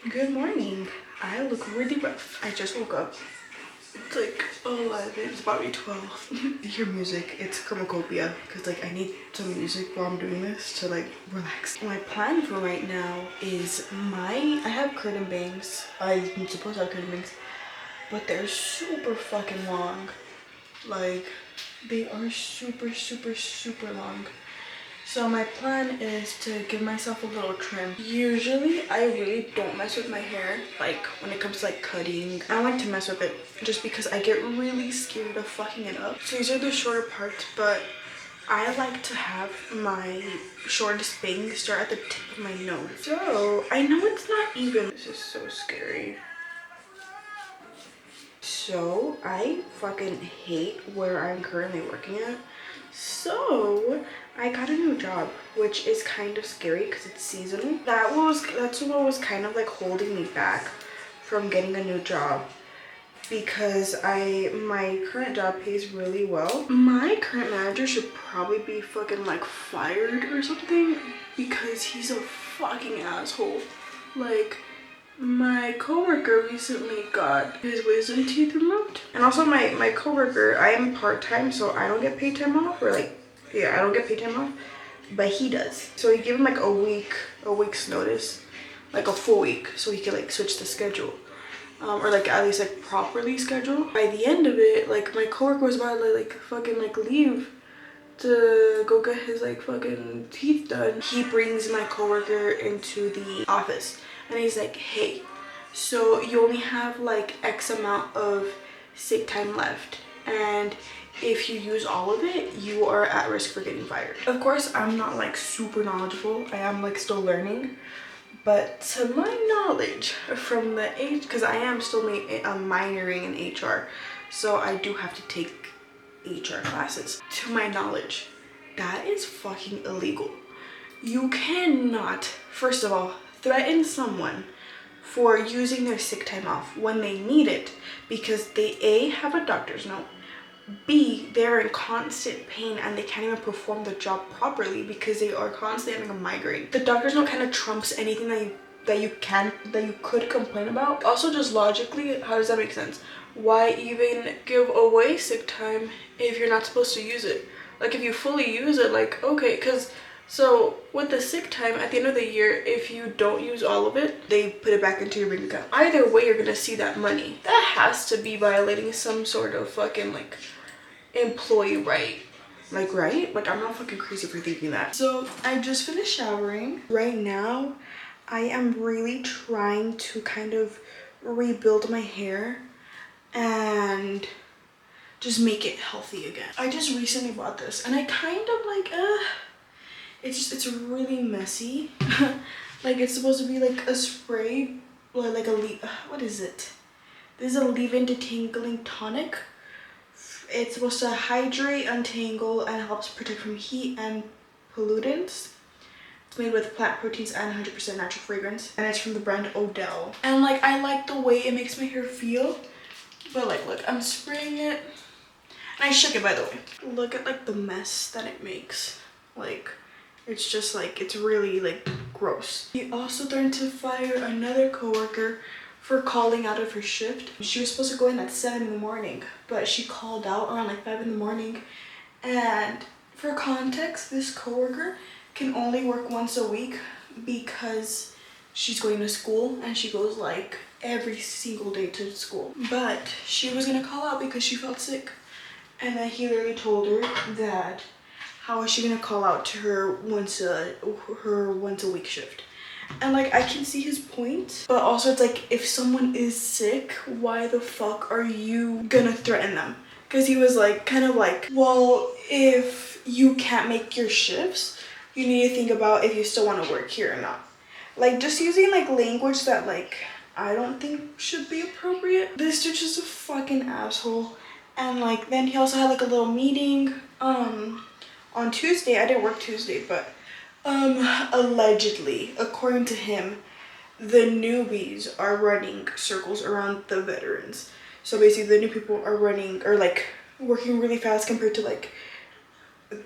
Good morning. I look really rough. I just woke up. It's like 11. It's about to be 12. I hear music. It's chromacopia because like I need some music while I'm doing this to like relax. My plan for right now is I have curtain bangs. I'm supposed to have curtain bangs, but they're super fucking long. Like they are super long. So my plan is to give myself a little trim. Usually I really don't mess with my hair, like when it comes to like cutting. I don't like to mess with it just because I get really scared of fucking it up. So these are the shorter parts, but I like to have my shortest bangs start at the tip of my nose. So I know it's not even. This is so scary. So I fucking hate where I'm currently working at. So I got a new job, which is kind of scary because it's seasonal. That's what was kind of like holding me back from getting a new job, because my current job pays really well. My current manager should probably be fucking like fired or something because he's a fucking asshole. Like, my coworker recently got his wisdom teeth removed. And also my coworker, I am part-time, so I don't get paid time off, or like, yeah, I don't get paid time off, but he does. So he gave him like a week's notice, like a full week, so he could like switch the schedule. Or like at least like properly schedule. By the end of it, like my coworker was about to like fucking like leave to go get his like fucking teeth done. He brings my coworker into the office and he's like, hey, so you only have like X amount of sick time left, and if you use all of it, you are at risk for getting fired. Of course, I'm not like super knowledgeable. I am like still learning, but to my knowledge from the because I am still minoring in HR, so I do have to take HR classes. To my knowledge, that is fucking illegal. You cannot, first of all, threaten someone for using their sick time off when they need it because they A, have a doctor's note, B, they're in constant pain and they can't even perform the job properly because they are constantly having a migraine. The doctor's note kind of trumps anything that you could complain about. Also, just logically, how does that make sense? Why even give away sick time if you're not supposed to use it? Like, if you fully use it, like, okay, because so with the sick time at the end of the year, if you don't use all of it, they put it back into your bank account. Either way, you're gonna see that money. That has to be violating some sort of fucking like employee right. Like, right? Like, I'm not fucking crazy for thinking that. So I just finished showering. Right now, I am really trying to kind of rebuild my hair and just make it healthy again. I just recently bought this and I kind of like, it's really messy. Like, it's supposed to be like a spray, or like a what is it? This is a leave-in detangling tonic. It's supposed to hydrate, untangle, and helps protect from heat and pollutants. It's made with plant proteins and 100% natural fragrance, and it's from the brand Odell. And like, I like the way it makes my hair feel, but like, look, I'm spraying it, and I shook it, by the way. Look at like the mess that it makes. Like, it's just like, it's really like gross. He also threatened to fire another coworker for calling out of her shift. She was supposed to go in at 7 in the morning, but she called out around like 5 in the morning. And for context, this coworker can only work once a week because she's going to school and she goes like every single day to school. But she was gonna call out because she felt sick. And then he literally told her that how is she gonna call out to her once a week shift. And like, I can see his point, but also it's like, if someone is sick, why the fuck are you gonna threaten them? Because he was like, kind of like, well, if you can't make your shifts, you need to think about if you still want to work here or not. Like, just using like language that like I don't think should be appropriate. This dude's just a fucking asshole. And like, then he also had like a little meeting on Tuesday. I didn't work Tuesday, but allegedly, according to him, the newbies are running circles around the veterans. So basically, the new people are running, or like working really fast compared to like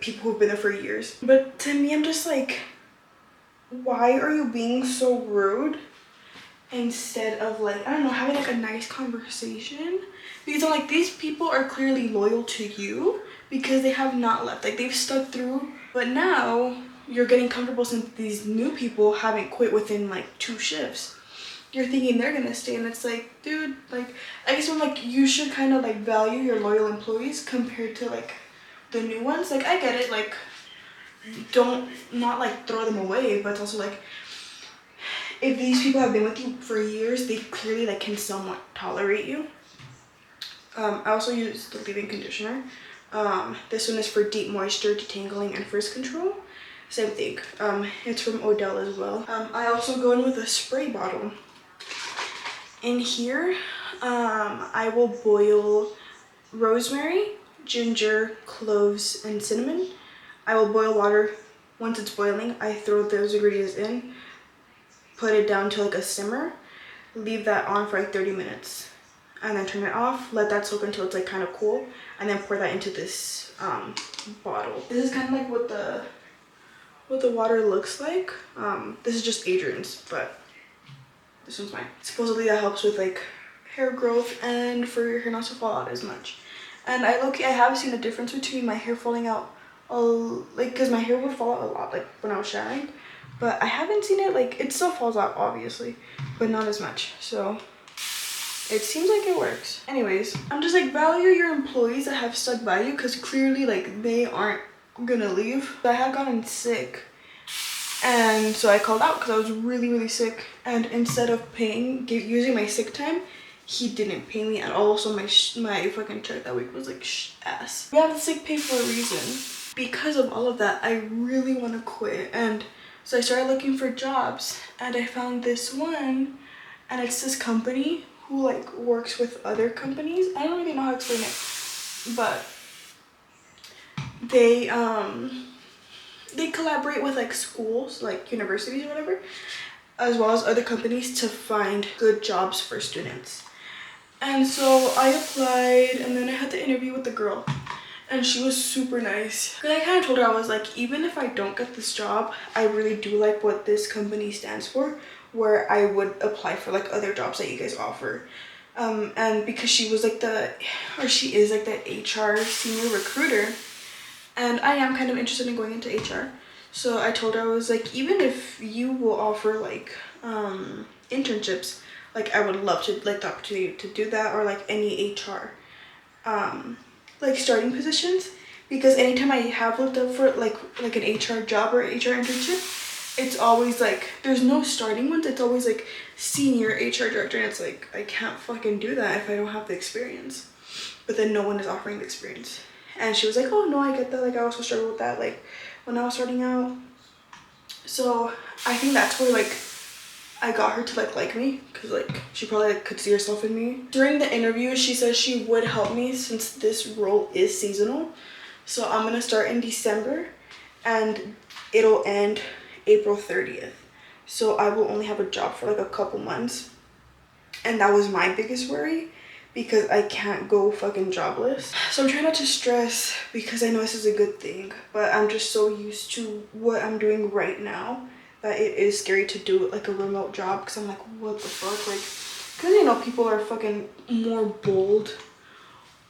people who've been there for years. But to me, I'm just like, why are you being so rude instead of like, I don't know, having like a nice conversation. Because I'm like, these people are clearly loyal to you because they have not left. Like they've stuck through, but now you're getting comfortable since these new people haven't quit within like 2 shifts. You're thinking they're gonna stay, and it's like, dude, like, I guess I'm like, you should kind of like value your loyal employees compared to like the new ones. Like I get it, like don't not like throw them away, but it's also like, if these people have been with you for years, they clearly like can somewhat tolerate you. I also use the leave-in conditioner. This one is for deep moisture, detangling, and frizz control. Same thing. It's from Odell as well. I also go in with a spray bottle. In here, I will boil rosemary, ginger, cloves, and cinnamon. I will boil water. Once it's boiling, I throw those ingredients in, put it down to like a simmer, leave that on for like 30 minutes, and then turn it off, let that soak until it's like kind of cool, and then pour that into this bottle. This is kind of like what the water looks like. This is just Adrian's, but this one's mine. Supposedly that helps with like hair growth and for your hair not to fall out as much. And I have seen a difference between my hair falling out, like, because my hair would fall out a lot like when I was showering, but I haven't seen it, like, it still falls out obviously, but not as much. So it seems like it works. Anyways, I'm just like, value your employees that have stuck by you, because clearly like they aren't gonna leave. I had gotten sick, and so I called out because I was really sick, and instead of using my sick time, he didn't pay me at all. So my fucking check that week was like ass. We have the sick pay for a reason. Because of all of that, I really want to quit, and so I started looking for jobs, and I found this one, and it's this company who like works with other companies. I don't really know how to explain it, but they collaborate with like schools, like universities or whatever, as well as other companies to find good jobs for students. And so I applied, and then I had the interview with the girl, and she was super nice. Cause I kind of told her, I was like, even if I don't get this job, I really do like what this company stands for, where I would apply for like other jobs that you guys offer. And because she was like she is like the HR senior recruiter, and I am kind of interested in going into HR. So I told her, I was like, even if you will offer like internships, like I would love to like the opportunity to do that, or like any HR like starting positions, because anytime I have looked up for like an HR job or HR internship, it's always like there's no starting ones. It's always like senior HR director, and it's like I can't fucking do that if I don't have the experience. But then no one is offering the experience. And she was like, oh no, I get that, like I also struggled with that like when I was starting out. So I think that's where like I got her to like me, because like she probably like, could see herself in me. During the interview, she says she would help me since this role is seasonal. So I'm gonna start in December, and it'll end April 30th. So I will only have a job for like a couple months, and that was my biggest worry, because I can't go fucking jobless. So I'm trying not to stress, because I know this is a good thing, but I'm just so used to what I'm doing right now that it is scary to do like a remote job, because I'm like, what the fuck? Like, because you know, people are fucking more bold,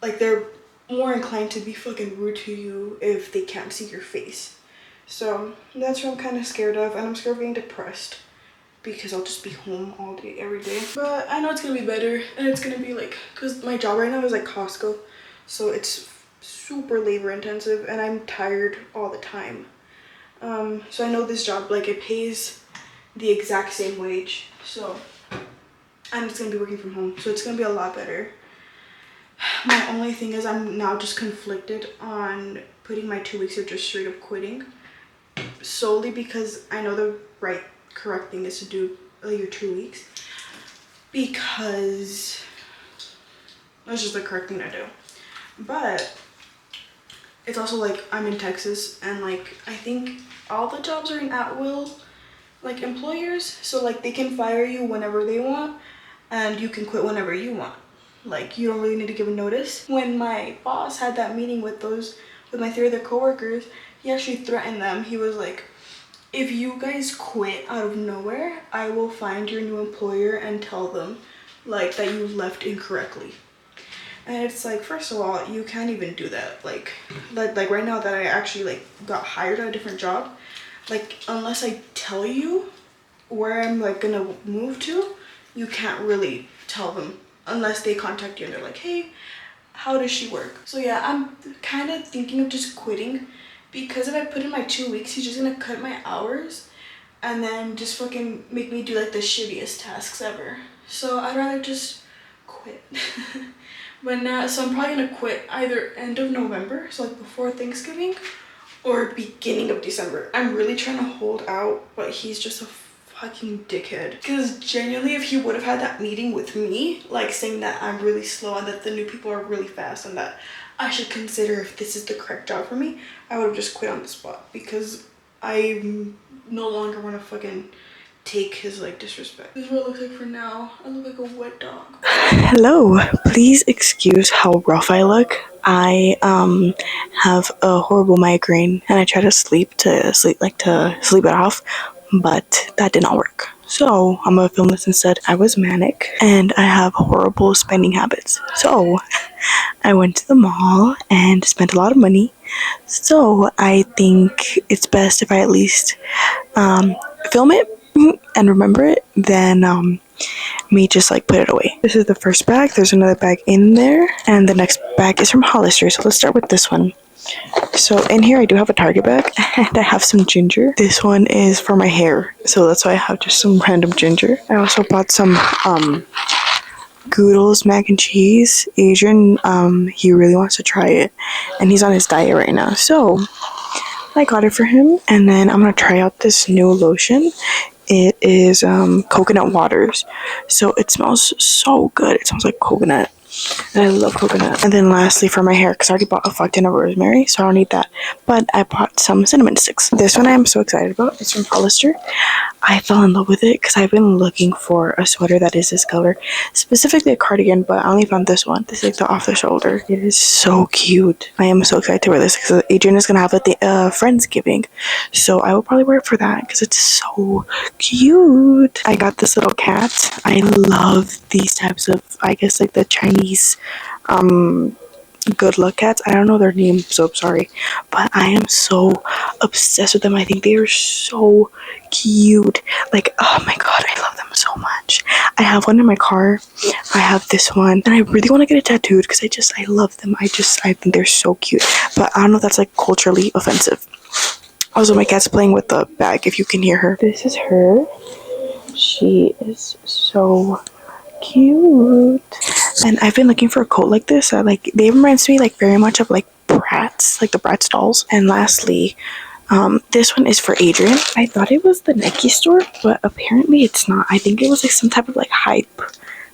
like they're more inclined to be fucking rude to you if they can't see your face. So that's what I'm kind of scared of, and I'm scared of being depressed, because I'll just be home all day every day. But I know it's gonna be better, and it's gonna be like, because my job right now is like Costco, so it's super labor intensive, and I'm tired all the time. So I know this job, like it pays the exact same wage, so I'm just gonna be working from home, so it's gonna be a lot better. My only thing is I'm now just conflicted on putting my 2 weeks or just straight up quitting, solely because I know the correct thing is to do your 2 weeks, because that's just the correct thing to do. But it's also like I'm in Texas, and like I think all the jobs are in at-will like employers, so like they can fire you whenever they want, and you can quit whenever you want. Like you don't really need to give a notice. When my boss had that meeting with my 3 other coworkers, he actually threatened them. He was like, if you guys quit out of nowhere, I will find your new employer and tell them like that you left incorrectly. And it's like, first of all, you can't even do that. Like right now that I actually like got hired at a different job, like unless I tell you where I'm like gonna move to, you can't really tell them unless they contact you and they're like, hey, how does she work? So yeah, I'm kind of thinking of just quitting, because if I put in my 2 weeks, he's just gonna cut my hours and then just fucking make me do like the shittiest tasks ever. So I'd rather just quit. But now, so I'm probably gonna quit either end of November, so like before Thanksgiving, or beginning of December. I'm really trying to hold out, but he's just a fucking dickhead. Because genuinely, if he would have had that meeting with me, like saying that I'm really slow and that the new people are really fast and that I should consider if this is the correct job for me, I would have just quit on the spot, because I no longer want to fucking take his like disrespect. This is what it looks like for now. I look like a wet dog. Hello, please excuse how rough I look. I have a horrible migraine and I try to sleep it off, but that did not work. So I'm gonna film this instead. I was manic and I have horrible spending habits. So I went to the mall and spent a lot of money. So I think it's best if I at least film it and remember it, then me just like put it away. This is the first bag. There's another bag in there, and the next bag is from Hollister. So let's start with this one. So in here I do have a Target bag and I have some ginger. This one is for my hair, so that's why I have just some random ginger. I also bought some Goodles mac and cheese. Adrian, he really wants to try it and he's on his diet right now, so I got it for him. And then I'm gonna try out this new lotion. It is coconut waters, so it smells so good. It smells like coconut and I love coconut. And then lastly, for my hair, because I already bought a fuck ton of rosemary, so I don't need that, but I bought some cinnamon sticks. This one I am so excited about. It's from Hollister. I fell in love with it because I've been looking for a sweater that is this color, specifically a cardigan, but I only found this one. This is like the off the shoulder. It is so cute. I am so excited to wear this because Adrian is gonna have a Friendsgiving, so I will probably wear it for that because it's so cute. I got this little cat. I love these types of, I guess, like the Chinese good luck cats. I don't know their name, so I'm sorry, but I am so obsessed with them. I think they are so cute. Like, oh my god, I love them so much. I have one in my car. I have this one, and I really want to get it tattooed because I love them. I think they're so cute, but I don't know if that's like culturally offensive. Also, my cat's playing with the bag, if you can hear her. This is her. She is so cute. And I've been looking for a coat like this. They reminds me like very much of like Bratz, like the Bratz dolls. And lastly, this one is for Adrian. I thought it was the Nike store, but apparently it's not. I think it was like some type of like hype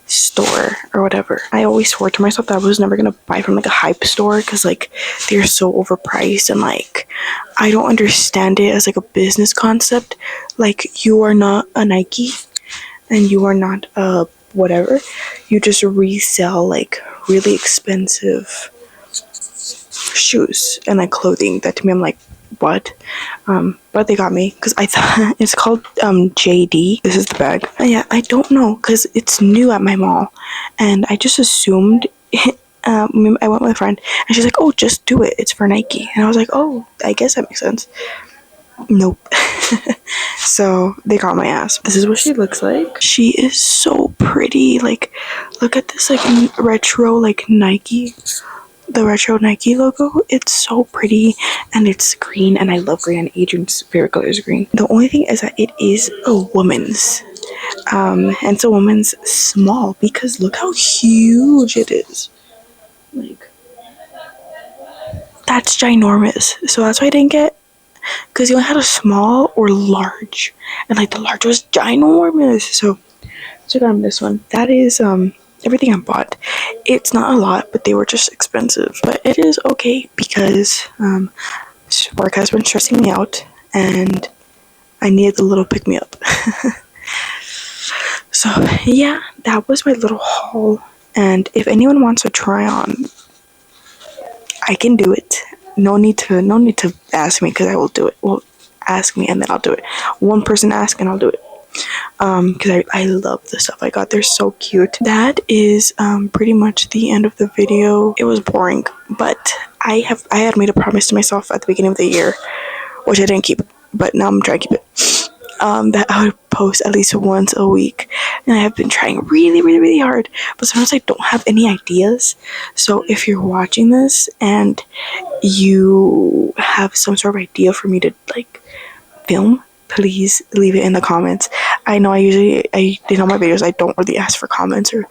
store or whatever. I always swore to myself that I was never gonna buy from like a hype store because like they're so overpriced and like I don't understand it as like a business concept. Like, you are not a Nike and you are not a whatever. You just resell like really expensive shoes and like clothing. That to me, I'm like, what? But they got me because I thought it's called JD. This is the bag. And yeah, I don't know because it's new at my mall and I just assumed I went with a friend and she's like, oh, just do it, it's for Nike. And I was like, oh, I guess that makes sense. Nope. So they got my ass. This is what she looks like. She is so pretty. Like, look at this like retro like Nike, the retro Nike logo. It's so pretty and it's green and I love green and Adrian's favorite color is green. The only thing is that it is a woman's and it's a woman's small because look how huge it is. Like, that's ginormous. So that's why I didn't get, because you only had a small or large and like the large was ginormous. So I got him this one. That is everything I bought. It's not a lot, but they were just expensive, but it is okay because work has been stressing me out and I needed a little pick me up. So yeah, that was my little haul, and if anyone wants to try on, I can do it. No need to ask me because I will do it. Well, ask me and then I'll do it. One person ask and I'll do it. Because I love the stuff I got. They're so cute. That is pretty much the end of the video. It was boring, but I had made a promise to myself at the beginning of the year, which I didn't keep, but now I'm trying to keep it. That I would post at least once a week, and I have been trying really, really, really hard, but sometimes I don't have any ideas. So if you're watching this and you have some sort of idea for me to like film, please leave it in the comments. I know I in all my videos I don't really ask for comments or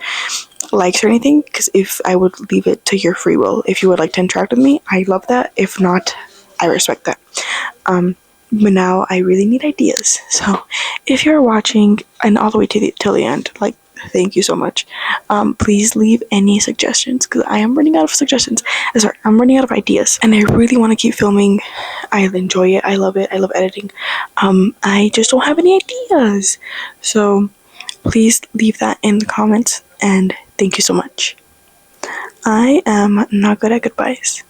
likes or anything, because if I would leave it to your free will. If you would like to interact with me, I love that. If not, I respect that. But now I really need ideas. So if you're watching and all the way to till the end, like, thank you so much. Please leave any suggestions, because I am running out of suggestions. Sorry, I'm running out of ideas, and I really want to keep filming. I enjoy it. I love it. I love editing. I just don't have any ideas. So please leave that in the comments, and thank you so much. I am not good at goodbyes.